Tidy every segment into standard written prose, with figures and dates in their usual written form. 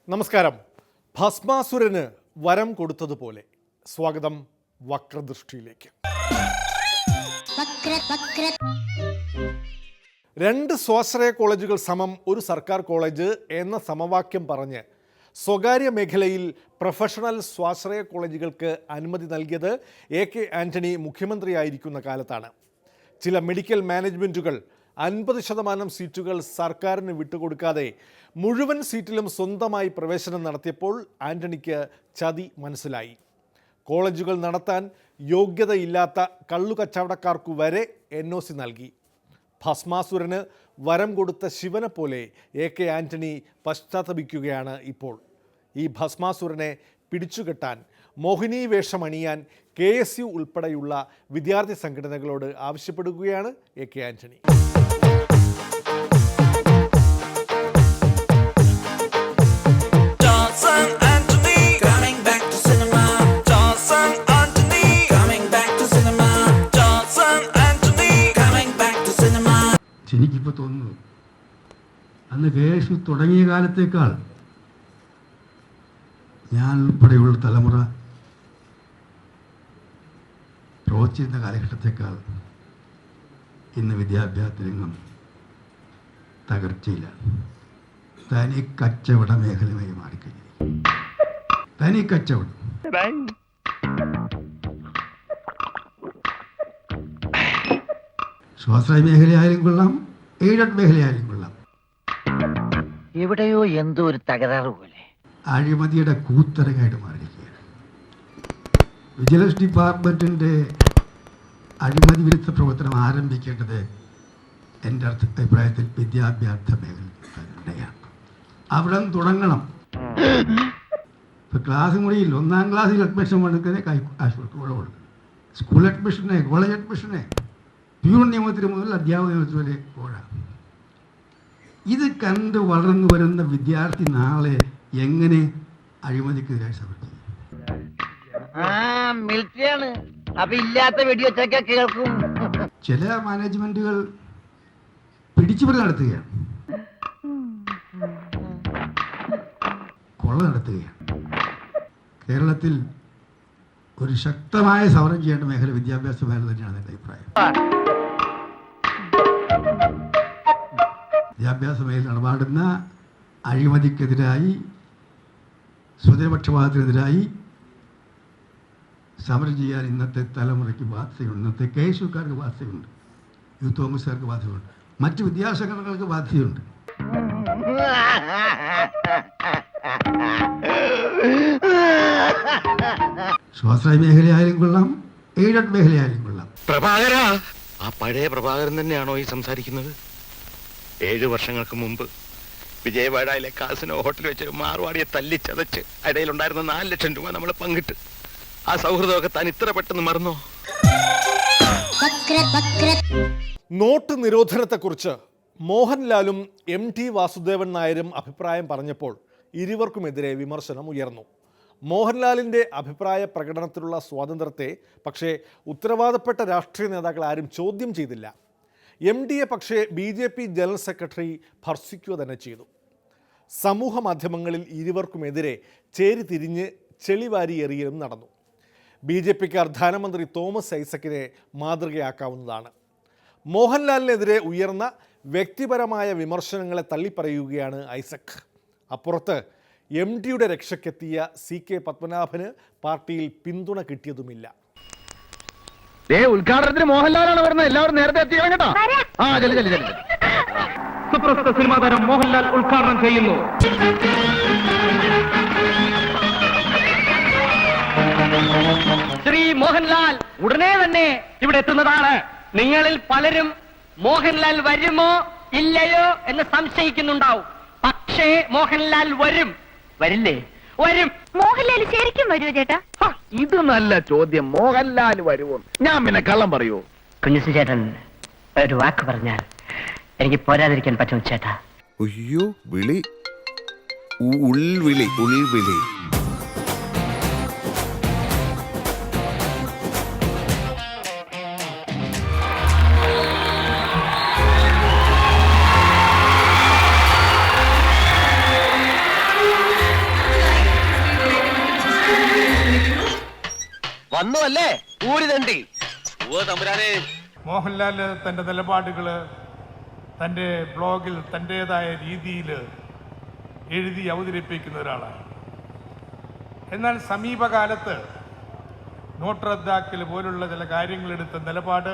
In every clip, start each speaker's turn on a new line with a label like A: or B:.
A: നമസ്കാരം. ഭസ്മാസുരന് വരം കൊടുത്തതുപോലെ സ്വാഗതം വക്രദൃഷ്ടിയിലേക്ക്. 2 സ്വാശ്രയ കോളേജുകൾ സമം ഒരു സർക്കാർ കോളേജ് എന്ന സമവാക്യം പറഞ്ഞ് സ്വകാര്യ മേഖലയിൽ പ്രൊഫഷണൽ സ്വാശ്രയ കോളേജുകൾക്ക് അനുമതി നൽകിയത് AK ആന്റണി മുഖ്യമന്ത്രിയായിരിക്കുന്ന കാലത്താണ്. ചില മെഡിക്കൽ മാനേജ്മെൻറ്റുകൾ 50% സീറ്റുകൾ സർക്കാരിന് വിട്ടുകൊടുക്കാതെ മുഴുവൻ സീറ്റിലും സ്വന്തമായി പ്രവേശനം നടത്തിയപ്പോൾ ആന്റണിക്ക് ചതി മനസ്സിലായി. കോളേജുകൾ നടത്താൻ യോഗ്യതയില്ലാത്ത കള്ളുകച്ചവടക്കാർക്കു വരെ NOC നൽകി. ഭസ്മാസുരന് വരം കൊടുത്ത ശിവനെ പോലെ AK ആന്റണി പശ്ചാത്തപിക്കുകയാണ് ഇപ്പോൾ. ഈ ഭസ്മാസുരനെ പിടിച്ചുകെട്ടാൻ മോഹിനി വേഷമണിയാൻ KSU ഉൾപ്പെടെയുള്ള വിദ്യാർത്ഥി സംഘടനകളോട് ആവശ്യപ്പെടുകയാണ് AK ആന്റണി.
B: എനിക്കിപ്പോൾ തോന്നുന്നു അന്ന് KSU തുടങ്ങിയ കാലത്തേക്കാൾ ഞാൻ ഉൾപ്പെടെയുള്ള തലമുറ പ്രവർത്തിച്ചിരുന്ന കാലഘട്ടത്തേക്കാൾ ഇന്ന് വിദ്യാഭ്യാസ രംഗം തകർച്ചയില്ല. തനി കച്ചവട മേഖലയായി മാറിക്കഴിഞ്ഞു. തനി കച്ചവടം. സ്വാശ്രയ മേഖലയായാലും കൊള്ളാം, എയ്ഡഡ് മേഖലയായാലും കൊള്ളാം.
C: എവിടെയോ എന്തോ ഒരു തകരാറ് പോലെ
B: അഴിമതിയുടെ കൂത്തരങ്ങായിട്ട് മാറിയിരിക്കുകയാണ്. വിജിലൻസ് ഡിപ്പാർട്ട്മെൻറ്റിൻ്റെ അഴിമതി വിരുദ്ധ പ്രവർത്തനം ആരംഭിക്കേണ്ടത് എൻ്റെ അഭിപ്രായത്തിൽ വിദ്യാഭ്യാസ മേഖലയാണ്. അവിടെ തുടങ്ങണം. ഇപ്പോൾ ക്ലാസ് മുറിയിൽ 1-ാം ക്ലാസ്സിൽ അഡ്മിഷൻ കൊടുക്കുന്നത് കൊടുക്കണം. സ്കൂൾ അഡ്മിഷനെ, കോളേജ് അഡ്മിഷനെ, പ്യൂൺ നിയമത്തിന് മുതൽ അധ്യാപക നിയമത്തിന് വരെ പോകാം. ഇത് കണ്ട് വളർന്നു വരുന്ന വിദ്യാർത്ഥി നാളെ എങ്ങനെ അഴിമതിക്കെതിരായി സമരം ചെയ്യും? ചില മാനേജ്മെന്റുകൾ പിടിച്ചുപറി നടത്തുകയാണ്, കൊള്ള നടത്തുകയാണ്. കേരളത്തിൽ ഒരു ശക്തമായ സമരം ചെയ്യേണ്ട മേഖല വിദ്യാഭ്യാസ മേഖല തന്നെയാണ് എൻ്റെ അഭിപ്രായം. വിദ്യാഭ്യാസ മേഖല നടപാടുന്ന അഴിമതിക്കെതിരായി, സ്വജനപക്ഷപാതത്തിനെതിരായി സമരം ചെയ്യാൻ ഇന്നത്തെ തലമുറയ്ക്ക് ബാധ്യതയുണ്ട്. ഇന്നത്തെ KSUക്കാർക്ക് ബാധ്യതയുണ്ട്, യൂത്ത് കോൺഗ്രസ്സുകാർക്ക് ബാധ്യതയുണ്ട്, മറ്റ് വിദ്യാഭ്യാസ സംഘടനകൾക്ക് ബാധ്യതയുണ്ട്. സ്വാശ്രയ മേഖലയായാലും കൊള്ളാം, എയ്ഡഡ് മേഖലയായാലും കൊള്ളാം.
D: പ്രഭാകര, ആ പഴയ പ്രഭാകരൻ തന്നെയാണോ ഈ സംസാരിക്കുന്നത്? 7 വർഷങ്ങൾക്ക് മുമ്പ് വിജയവാഡയിലെ കാസിനോ ഹോട്ടൽ വെച്ച് മാർവാടിയെ തല്ലിച്ചതച്ച് ഇടയിലുണ്ടായിരുന്ന 4 ലക്ഷം രൂപ നമ്മൾ പങ്കിട്ട് ആ സൗഹൃദമൊക്കെ താൻ ഇത്ര പെട്ടെന്ന് മറന്നോ?
A: നോട്ട് നിരോധനത്തെക്കുറിച്ച് മോഹൻലാലും MT വാസുദേവൻ നായരും അഭിപ്രായം പറഞ്ഞപ്പോൾ ഇരുവർക്കുമെതിരെ വിമർശനം ഉയർന്നു. മോഹൻലാലിൻ്റെ അഭിപ്രായ പ്രകടനത്തിലുള്ള സ്വാതന്ത്ര്യത്തെ പക്ഷേ ഉത്തരവാദപ്പെട്ട രാഷ്ട്രീയ നേതാക്കൾ ആരും ചോദ്യം ചെയ്തില്ല. MDയെ പക്ഷേ BJP ജനറൽ സെക്രട്ടറി ഭർസിക്കുക തന്നെ ചെയ്തു. സമൂഹ മാധ്യമങ്ങളിൽ ഇരുവർക്കുമെതിരെ ചേരി തിരിഞ്ഞ് ചെളിവാരി എറിയലും നടന്നു. BJPക്കാർ ധനമന്ത്രി തോമസ് ഐസക്കിനെ മാതൃകയാക്കാവുന്നതാണ്. മോഹൻലാലിനെതിരെ ഉയർന്ന വ്യക്തിപരമായ വിമർശനങ്ങളെ തള്ളിപ്പറയുകയാണ് ഐസക്. അപ്പുറത്ത് MDയുടെ രക്ഷയ്ക്കെത്തിയ CK പത്മനാഭന് പാർട്ടിയിൽ പിന്തുണ കിട്ടിയതുമില്ല.
E: ഉദ്ഘാടനത്തിന് മോഹൻലാലാണ് വരുന്നത്. എല്ലാവരും നേരത്തെ എത്തിയോ കേട്ടോ? സുപ്രസിദ്ധ സിനിമാ താരം മോഹൻലാൽ ഉദ്ഘാടനം ചെയ്യുന്നു. ശ്രീ മോഹൻലാൽ ഉടനെ തന്നെ ഇവിടെ എത്തുന്നതാണ്. നിങ്ങളിൽ പലരും മോഹൻലാൽ വരുമോ ഇല്ലയോ എന്ന് സംശയിക്കുന്നുണ്ടാവും. പക്ഷേ മോഹൻലാൽ വരും. വരില്ലേ? വരും.
F: മോഹൻലാൽ ശരിക്കും വരുമോ ചേട്ടാ?
E: ഇത് നല്ല ചോദ്യം. മോഹൻലാൽ വരുമോ? ഞാൻ പിന്നെ കള്ളം പറയുമോ?
C: കുഞ്ഞുസി ചേട്ടൻ ഒരു വാക്ക് പറഞ്ഞാൽ എനിക്ക് പോരാതിരിക്കാൻ പറ്റും ചേട്ടാ.
D: അയ്യോ, വിളി, ഉൾവിളി, ഉൾവിളി.
E: വന്നു അല്ലേ ഊരി തണ്ടി
G: മോഹൻലാൽ തൻ്റെ നിലപാടുകൾ തൻ്റെ ബ്ലോഗിൽ തൻ്റേതായ രീതിയിൽ എഴുതി അവതരിപ്പിക്കുന്ന ഒരാളാണ്. എന്നാൽ സമീപകാലത്ത് നോട്ട് റദ്ദാക്കൽ പോലുള്ള ചില കാര്യങ്ങളെടുത്ത നിലപാട്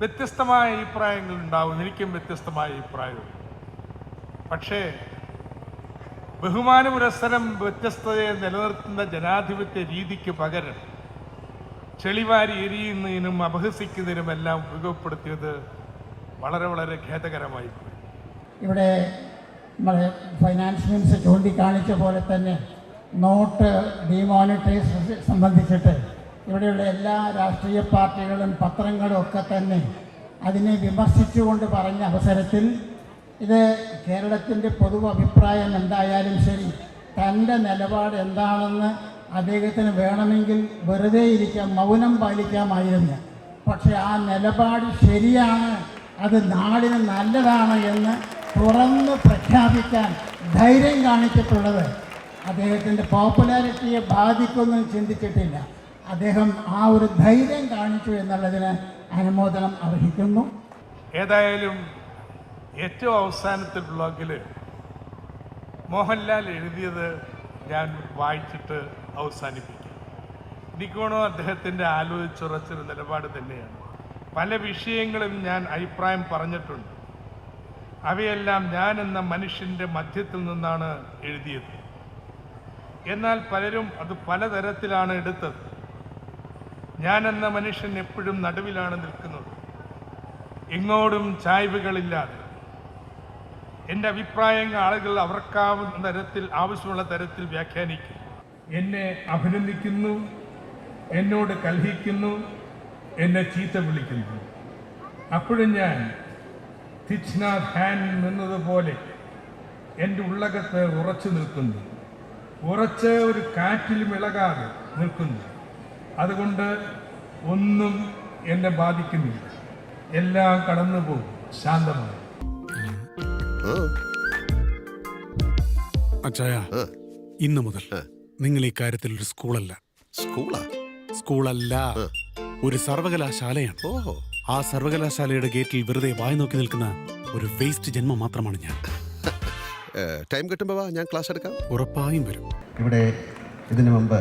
G: വ്യത്യസ്തമായ അഭിപ്രായങ്ങളുണ്ടാവും. എനിക്കും വ്യത്യസ്തമായ അഭിപ്രായമുണ്ട്. പക്ഷേ ബഹുമാന പുരസ്സരം വ്യത്യസ്തതയെ നിലനിർത്തുന്ന ജനാധിപത്യ രീതിക്ക് പകരം ചെളിവാരി എരിയുന്നതിനും അപഹസിക്കുന്നതിനുമെല്ലാം ഉപയോഗപ്പെടുത്തിയത് വളരെ വളരെ ഖേദകരമായി.
H: ഇവിടെ നമ്മുടെ ഫൈനാൻസ് മിനിസ്റ്റർ ചൂണ്ടിക്കാണിച്ച പോലെ തന്നെ നോട്ട് ഡിമോണിറ്റൈസ് സംബന്ധിച്ചിട്ട് ഇവിടെയുള്ള എല്ലാ രാഷ്ട്രീയ പാർട്ടികളും പത്രങ്ങളും ഒക്കെ തന്നെ അതിനെ വിമർശിച്ചുകൊണ്ട് പറഞ്ഞ അവസരത്തിൽ ഇത് കേരളത്തിൻ്റെ പൊതു അഭിപ്രായം എന്തായാലും ശരി, തൻ്റെ നിലപാട് എന്താണെന്ന് അദ്ദേഹത്തിന് വേണമെങ്കിൽ വെറുതെ ഇരിക്കാം, മൗനം പാലിക്കാമായിരുന്നു. പക്ഷെ ആ നിലപാട് ശരിയാണ്, അത് നാടിന് നല്ലതാണ് എന്ന് തുറന്ന് പ്രഖ്യാപിക്കാൻ ധൈര്യം കാണിച്ചിട്ടുള്ളത് അദ്ദേഹത്തിൻ്റെ പോപ്പുലാരിറ്റിയെ ബാധിക്കുമെന്ന് ചിന്തിച്ചിട്ടില്ല. അദ്ദേഹം ആ ഒരു ധൈര്യം കാണിച്ചു എന്നുള്ളതിന് അനുമോദനം അർഹിക്കുന്നു.
G: ഏതായാലും ഏറ്റവും അവസാനത്തെ ബ്ലോഗിൽ മോഹൻലാൽ എഴുതിയത് ഞാൻ വായിച്ചിട്ട് അവസാനിപ്പിക്കും. എനിക്കോണോ അദ്ദേഹത്തിൻ്റെ ആലോചിച്ചുറച്ചൊരു നിലപാട് തന്നെയാണ്. പല വിഷയങ്ങളും ഞാൻ അഭിപ്രായം പറഞ്ഞിട്ടുണ്ട്. അവയെല്ലാം ഞാൻ എന്ന മനുഷ്യൻ്റെ മധ്യത്തിൽ നിന്നാണ് എഴുതിയത്. എന്നാൽ പലരും അത് പലതരത്തിലാണ് എടുത്തത്. ഞാൻ എന്ന മനുഷ്യൻ എപ്പോഴും നടുവിലാണ് നിൽക്കുന്നത്, എങ്ങോട്ടും ചായ്വുകളില്ലാതെ. എൻ്റെ അഭിപ്രായങ്ങൾ ആളുകൾ അവർക്കാവുന്ന തരത്തിൽ, ആവശ്യമുള്ള തരത്തിൽ വ്യാഖ്യാനിക്കും. എന്നെ അഭിനന്ദിക്കുന്നു, എന്നോട് കലഹിക്കുന്നു, എന്നെ ചീത്ത വിളിക്കുന്നു. അപ്പോഴും ഞാൻ തിച്ച്നാഥ് ഹാൻ എന്നതുപോലെ എൻ്റെ ഉള്ളകത്ത് ഉറച്ചു നിൽക്കുന്നു, ഉറച്ച് ഒരു കാറ്റിലും ഇളകാതെ നിൽക്കുന്നു. അതുകൊണ്ട് ഒന്നും എന്നെ ബാധിക്കുന്നില്ല, എല്ലാം കടന്നു പോകും ശാന്തമായി.
I: അച്ചായ, ഇന്നു മുതൽ നിങ്ങൾ ഈ കാര്യത്തിൽ ഒരു സ്കൂളല്ല. സ്കൂളല്ല, ഒരു സർവകലാശാലയാണ്. ഓഹോ, ആ സർവകലാശാലയുടെ ഗേറ്റിൽ വെറുതെ വായി നോക്കി നിൽക്കുന്ന ഒരു വേസ്റ്റ് ജന്മം മാത്രമാണ് ഞാൻ.
J: ടൈം കിട്ടുമ്പോ ഞാൻ ക്ലാസ് എടുക്കാം.
I: ഉറപ്പായും വരും.
B: ഇവിടെ ഇതിനു മുമ്പ്